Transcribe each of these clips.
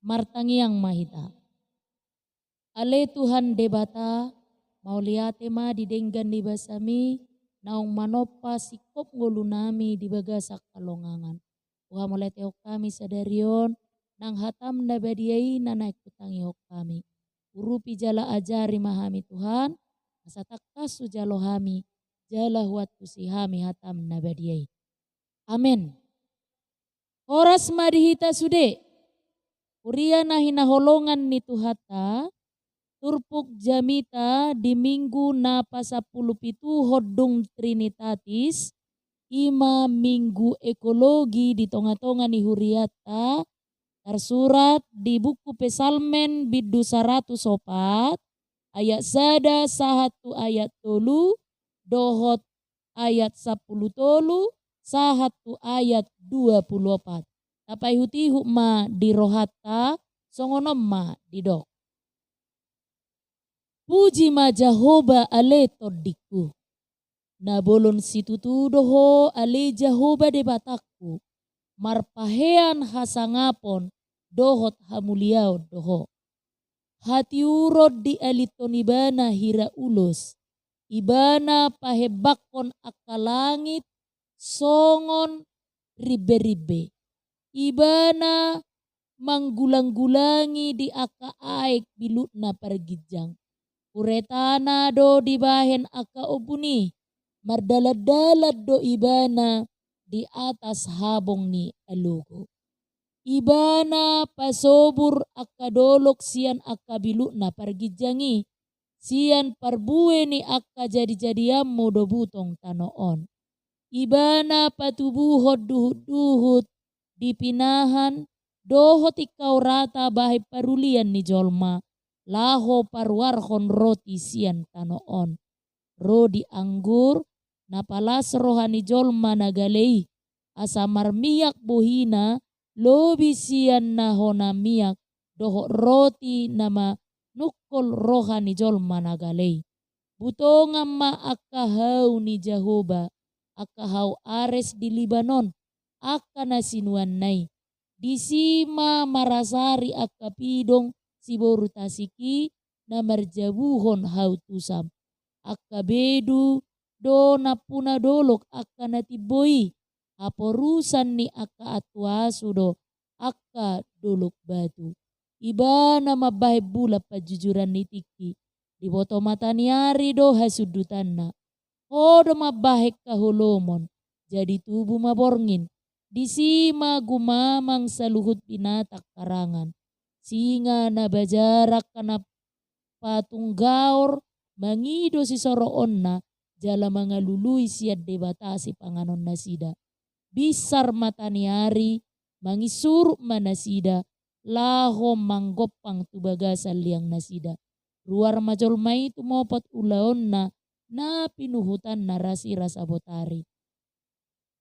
martangiang mahita. Ale Tuhan debata, mau liate ma didenggan di basami, naong manopa sikop ngulunami di bagasak kalongangan. Tuhan mulai teok kami sadarion, nang hatam na badiai na naik kutangi hok kami. Urupi jala ajari mahami Tuhan, asa takkas sujalo hami, jala huat kusihami hatam na badiai. Amin. Horas madihita sude, Uria na hinaholongan ni Tuhata, turpuk jamita di minggu na pasapulupitu hodung Trinitatis, ima minggu ekologi di tonga-tonga ni Huriata, tersurat di buku Pesalmen bidu 104, ayat sada sahatu ayat tolu, dohot ayat 10 tolu, sahatu ayat 24. Tapai huti hukma di rohata, songonom ma di dok. Puji ma Jahoba ale todiku. Na bolon situtu doho ale Jahoba de bataku. Marpahean hasangapon dohot hamuliau doho. Hati urod di aliton ibana hira ulus. Ibana pahebakon akalangit songon ribe-ribe. Ibana manggulang-gulangi di aka aek bilutna pargijang. Uretana do dibahen aka obuni, mardalad-dalad do ibana di atas habong ni alugo. Ibana pasobur aka dolok sian aka bilutna pargijangi, sian parbue ni aka jadi-jadiammo do butong tanoon. Ibana patubuhod duhut-duhut dipinahan, dohot ikaw rata bahay parulian ni jolma. Laho parwarhon roti sian tanoon. Rodi anggur napalas rohani jolma nagalei. Asa marmiyak bohina lobi sian nahona miyak. Doho roti nama nukol rohani jolma nagalei. Butongan ma akahau ni Jahoba. Akahau ares di Libanon. Aka nasinuan nai. Disima marasari akapidong si boru tasiki na marjabuhon hautusam. Akka bedu do napuna dolok akka natiboi. Aporusan ni akka atuasu do akka dolok batu. Iba na mabahe bula pajujuran ni tiki. Di boto mataniari do hasudutan na. Hodo mabahe kahulomon. Jadi tubuh maborngin. Disima gumamang sa luhut binatak karangan. Singa na bajarak kana patunggaor mangido si soroon na jala mga luluy siya debatasi panganon na sida. Bisar mataniari mangisuru manasida laho manggopang tubagasan liang nasida. Ruar majolmay tumopot ulaon na pinuhutan na rasi-rasa botari.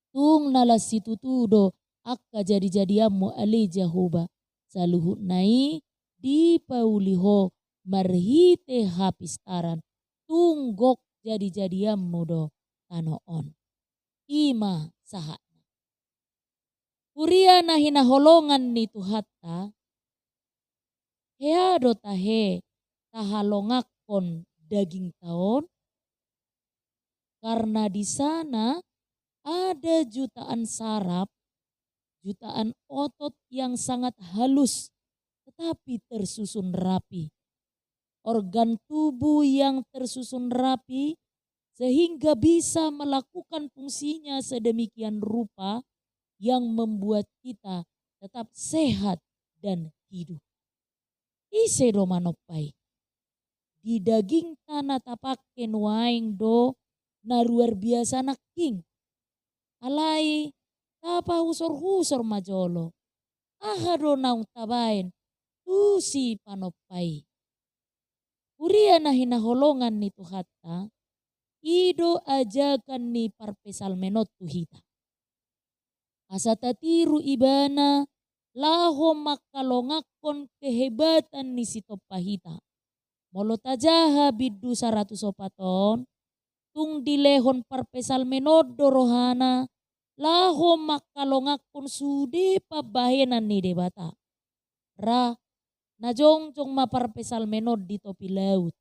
Tung nalas situtudo akka jadi-jadiammo ale Jahoba. Sa luhut nai di pauliho marhite hapistaran. Tunggok jadi-jadiammo do tanoon. Ima sahat. Uria na hinaholongan ni Tuhatta. Heado tahe tahalongakon daging taon. Karena di sana ada jutaan saraf, jutaan otot yang sangat halus tetapi tersusun rapi. Organ tubuh yang tersusun rapi sehingga bisa melakukan fungsinya sedemikian rupa yang membuat kita tetap sehat dan hidup. Ise do manopai. Di daging tanah tapaken waing do na luar biasa na king. Alai tapa husor-husor majolo. Aha do naung tabain tu si panopai. Uria na hinaholongan ni Tuhatta, ido ajakan ni parpesal menot tuhita. Asa tatiru ibana laho makalongakon kehebatan ni si topahita. Molotajaha bidu 100 opaton, tung dilehon parpesal menot dorohana, laho makalongakon sude pabahenan ni debata. Ra najongcong maparpesal menod di topi laut.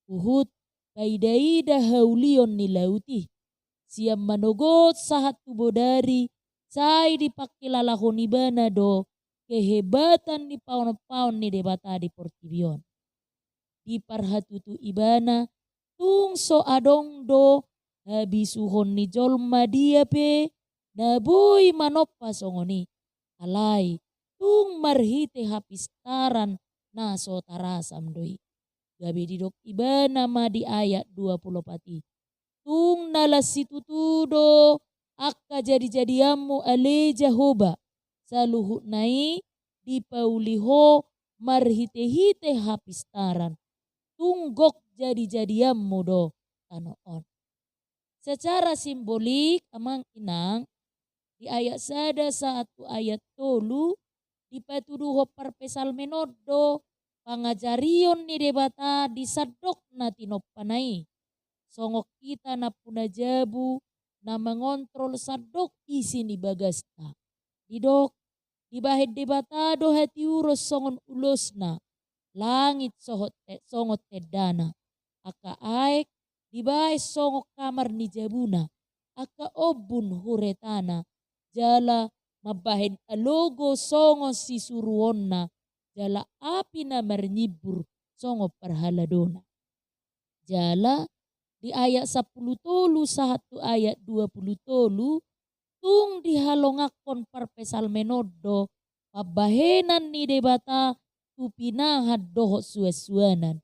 Uhut baidaida haulion ni lauti. Siam manogot sahat tubo dari sai dipakilalahon ibana do kehebatan ni paon-paon ni debata di Portibion. Di parhatutu ibana tung so adong do habisuhon ni jolma dia pe nabui manoppa songoni. Alai tung marhite hapistaran na so tarasam doi. Gabe didok ibana ma di ayat 20 pati. Tung nalas situtudo akka jadi-jadiamu ale Jahoba. Saluhut nai di pauliho marhite-hite hapistaran. Tunggok jadi-jadiamu do tanoon. Secara simbolik amang inang di ayat sada satu ayat tolu dipatuduho parpesal menodo pangajarion ni debata disadok na tinoppanai. Songok kita na punajabu na mengontrol sadok isi ni bagasta. Didok dibahed debata do hati uros songon ulosna langit songot tedana. Aka aek dibahe songok kamar ni jabuna. Aka obun huretana jala mabahen alogo songo si suruonna jala api na marnyibur songo parhaladona. Jala di ayat 10 tolu satu ayat 20 tolu tung dihalongakon parpesal menodo pabahenan ni debata tupinahad doho suasuanan.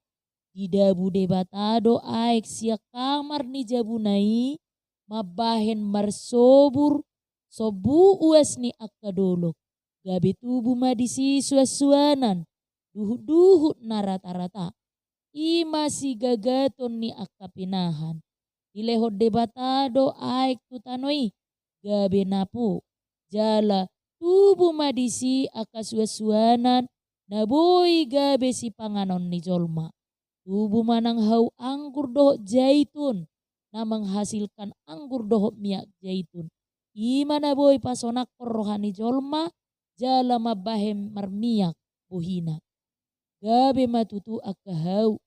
Didabu debata do aek sia kamar ni jabunai mabahen marsobur sobu uas ni akadolok. Gabe tubuh madisi suasuanan duhut-duhut na rata-rata. Ima si gagaton ni akapinahan. Dilehod debatado aik tutanoi gabe napu. Jala tubuh madisi akasuasuanan naboi gabe si panganon ni jolma. Tubuh manang hau anggur doh jaitun na menghasilkan anggur doh minyak jaitun. Ima naboi pasonak rohani jolma jala mabahem marmiyak buhina. Gabe matutu akka hau.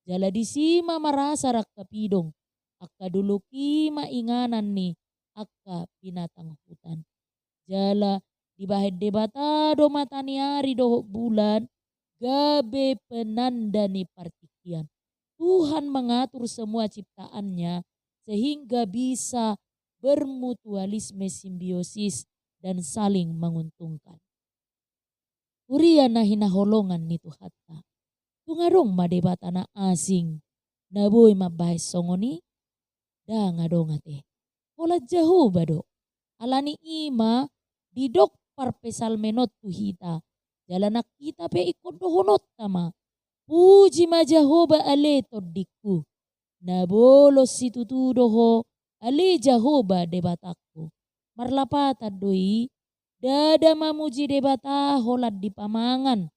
Jala disima marasa rakka pidong. Akka dulu kima inganan ni akka binatang hutan. Jala dibahed debata do mataniari do bulan. Gabe penanda ni partikian. Tuhan mengatur semua ciptaannya sehingga bisa bermutualisme simbiosis dan saling menguntungkan. Uria na hinaholongan ni Tuhatta. Tungadong madebata na asing. Naboy mabahis songoni. Da ngadong ate. Ola Jahoba do. Alani ima didok parpesal menot tuhita. Jala nakita pe ikot dohonot tama. Puji ma Jahoba ale todiku. Nabolos situtu doho ale Jahoba debataku. Marlapata doi. Dada mamuji debata holat di pamangan.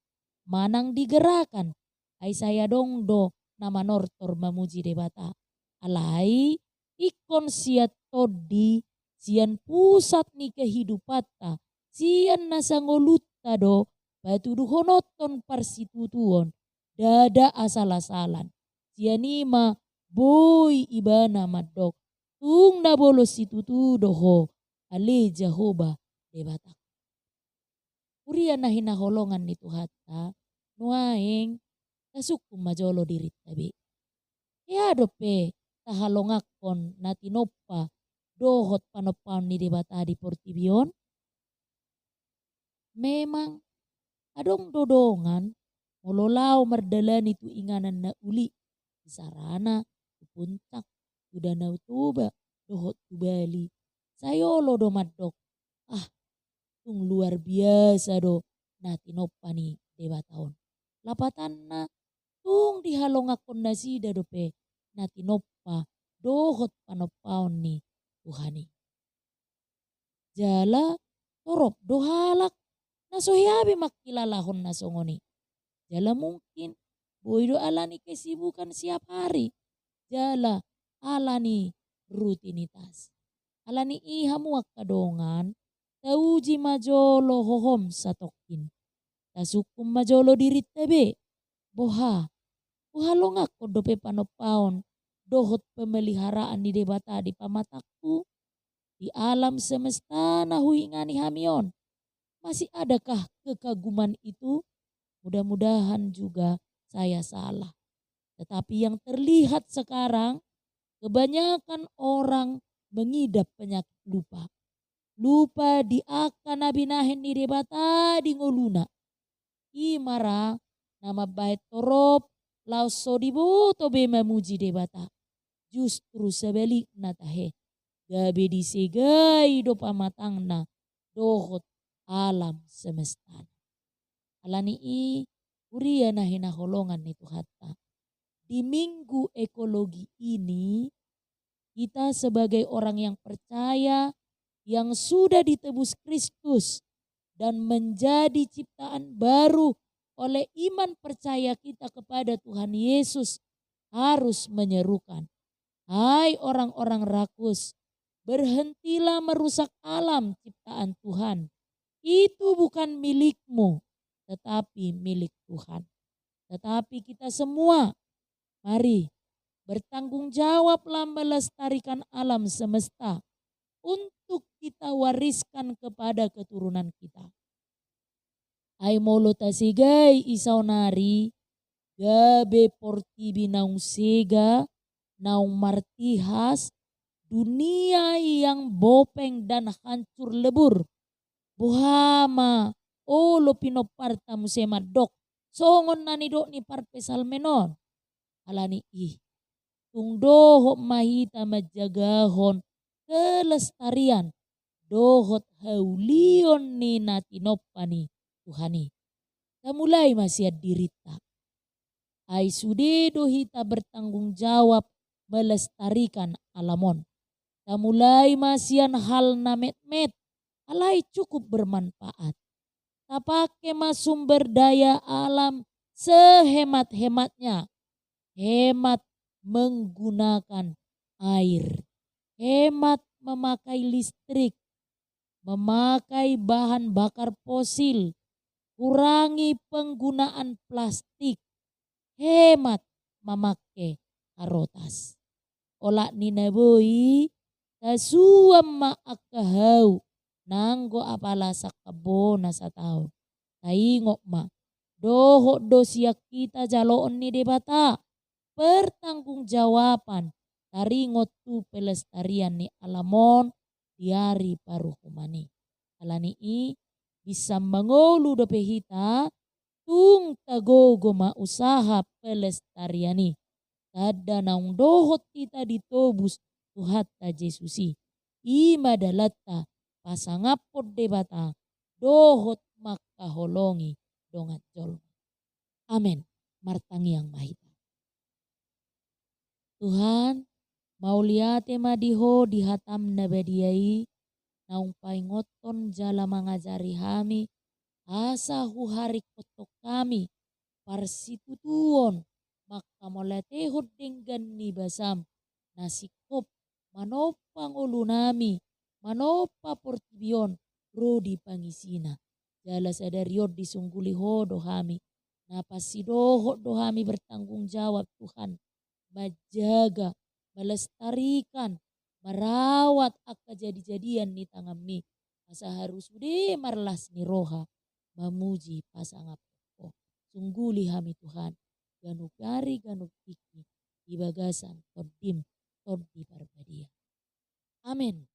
Manang digerakan. Ay saya dong do nama nortor mamuji debata. Alai ikon siat todi. Sian pusat ni kehidupata. Sian nasangolutta do. Batu duhonoton parsitutuon. Dada asal-asalan. Sian ima boy ibana madok. Tung nabolos situtu doho. Ale Jahoba debata. Urian na hinaholongan ni Tuhatta, nuaing tasukum majolo dirit tabi. Kaya dope tahalongakon na tinoppa dohot panopaon ni debata di Portibion. Memang adong dodongan mololaw mardalan itu inganan na uli. Di sarana, di puntak, di danau tuba, dohot tubali. Sayolo do madok. Tung luar biasa do na tinoppa ni debataon. Lapatan na tung dihalongakon na sida dope na tinoppa dohot panopaon ni Tuhani. Jala torop dohalak na sohiabi makilalahon na songoni. Jala mungkin boy do alani kesibukan siap hari. Jala alani rutinitas. Alani ihamu kadongan. Tauji majolo hohom satokin. tasukum majolo diri tebe. Boha longak ko dope panopaon dohot pemeliharaan di debata di pamataku di alam semesta nahui ngani hamion. Masih adakah kekaguman itu? Mudah-mudahan juga saya salah. Tetapi yang terlihat sekarang kebanyakan orang mengidap penyakit lupa. Lupa di akan nabi nahen di debata di ngoluna. Imara nama bait torop lau sodibo tobe memuji debata. Justru sebaliknya tahe. Gabe disegai do pamatangna dohot alam semesta. Alani i uria nahina holongan itu hatta. Di minggu ekologi ini kita sebagai orang yang percaya yang sudah ditebus Kristus dan menjadi ciptaan baru oleh iman percaya kita kepada Tuhan Yesus harus menyerukan, hai orang-orang rakus, berhentilah merusak alam ciptaan Tuhan. Itu bukan milikmu, tetapi milik Tuhan. Tetapi kita semua, mari bertanggung jawablah melestarikan alam semesta untuk kita wariskan kepada keturunan kita. Ai molo tasigai isau nari gabe portibi naung sega naung martihas dunia yang bopeng dan hancur lebur. Bohama lo pinoparta musema dok songon nani dok ni parpesal menon. Alani tungdohok mahita majagahon kelestarian dohot haulion ni natinopani Tuhani. Mulai masih dirita. Ai sudedo hita bertanggung jawab melestarikan alamon. Mulai masian hal namet-met alai cukup bermanfaat. Tapake mas sumber daya alam sehemat-hematnya. Hemat menggunakan air. Hemat memakai listrik. Memakai bahan bakar fosil. Kurangi penggunaan plastik. Hemat memakai karotas. Olak nina boi tasuam maakahau nanggo apala sakabona sa tahun. Taingok ma dohok dosiak kita jaloon ni debata. Pertanggungjawaban taringot tu pelestarian ni alamon diari paruhumani. Alani bisa mengolu dope hita tung tagogo ma usaha pelestariani. Tada naung dohot kita ditobus tuhatta Jesusi. Ima dalatta pasangapot debata dohot makaholongi dongat jolma. Amin. Martangi yang mahita. Tuhan, mauliate madiho dihatam nabadiai naung paingoton jala mangajari hami asa huhari kotok kami parsitutuon maka molatehod denggan ni basam nasikop manopang ulunami manopa portibion rodi pangisina jala sadariod disungguli hodo hami napasidoho dohami bertanggung jawab Tuhan menjaga, melestarikan, merawat akka jadi-jadian ni tangami. Masa harus ude marlas ni roha memuji pasangap ko. Sungguli hami Tuhan. Ganugari ganug iki di bagasan todim todi barbadia. Amin.